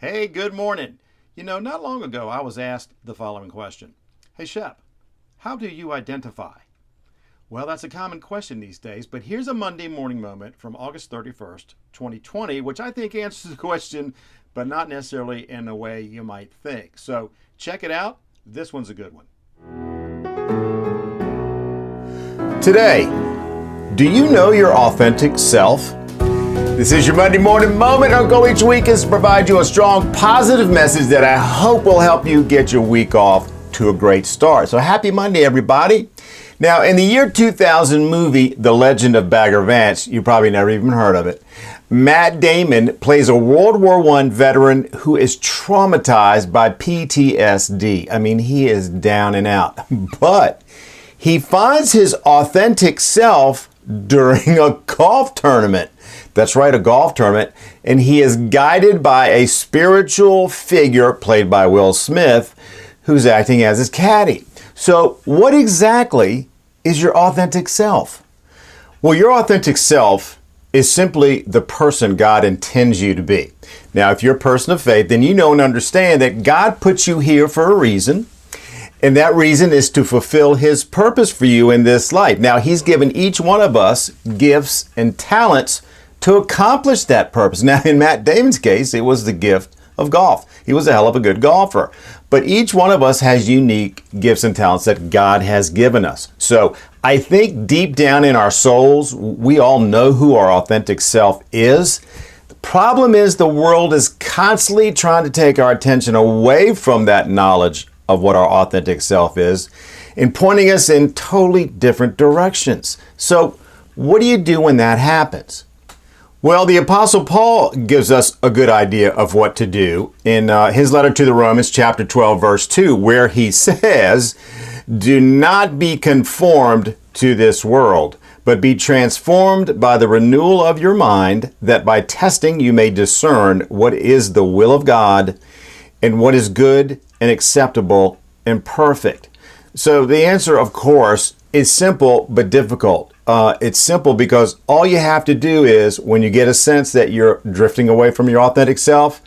Hey, good morning. Not long ago I was asked the following question. Hey, Shep, how do you identify? Well, that's a common question these days, but here's a Monday morning moment from August 31st, 2020, which I think answers the question, but not necessarily in a way you might think. So check it out. This one's a good one. Today, do you know your authentic self? This is your Monday morning moment. Our goal each week is to provide you a strong, positive message that I hope will help you get your week off to a great start. So happy Monday, everybody. Now, in the year 2000 movie, The Legend of Bagger Vance, you probably never even heard of it, Matt Damon plays a World War I veteran who is traumatized by PTSD. I mean, he is down and out. But he finds his authentic self during a golf tournament. That's right, a golf tournament. And he is guided by a spiritual figure played by Will Smith, who's acting as his caddy. So what exactly is your authentic self? Well, your authentic self is simply the person God intends you to be. Now, if you're a person of faith, then you know and understand that God put you here for a reason. And that reason is to fulfill His purpose for you in this life. Now, He's given each one of us gifts and talents to accomplish that purpose. Now, in Matt Damon's case, it was the gift of golf. He was a hell of a good golfer. But each one of us has unique gifts and talents that God has given us. So I think deep down in our souls, we all know who our authentic self is. The problem is the world is constantly trying to take our attention away from that knowledge of what our authentic self is and pointing us in totally different directions. So what do you do when that happens? Well, the Apostle Paul gives us a good idea of what to do in his letter to the Romans, chapter 12, verse 2, where he says, "Do not be conformed to this world, but be transformed by the renewal of your mind, that by testing you may discern what is the will of God and what is good and acceptable and perfect." So the answer, of course, is simple but difficult. It's simple because all you have to do is, when you get a sense that you're drifting away from your authentic self,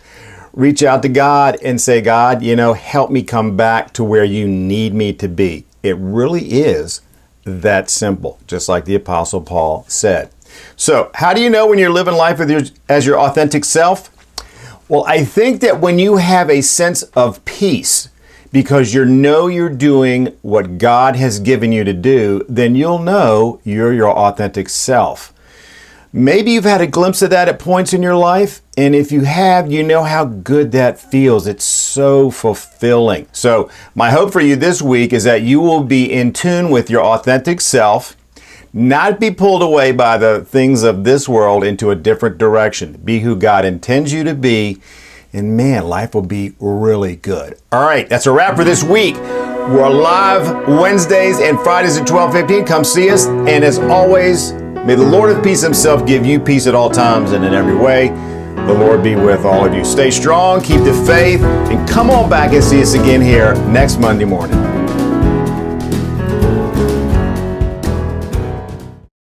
reach out to God and say, God, help me come back to where you need me to be. It really is that simple, just like the Apostle Paul said. So how do you know when you're living life as your authentic self? Well, I think that when you have a sense of peace, because you know you're doing what God has given you to do, then you'll know you're your authentic self. Maybe you've had a glimpse of that at points in your life, and if you have, you know how good that feels. It's so fulfilling. So my hope for you this week is that you will be in tune with your authentic self, not be pulled away by the things of this world into a different direction. Be who God intends you to be, and man, life will be really good. All right, that's a wrap for this week. We're live Wednesdays and Fridays at 12:15. Come see us. And as always, may the Lord of peace Himself give you peace at all times and in every way. The Lord be with all of you. Stay strong, keep the faith, and come on back and see us again here next Monday morning.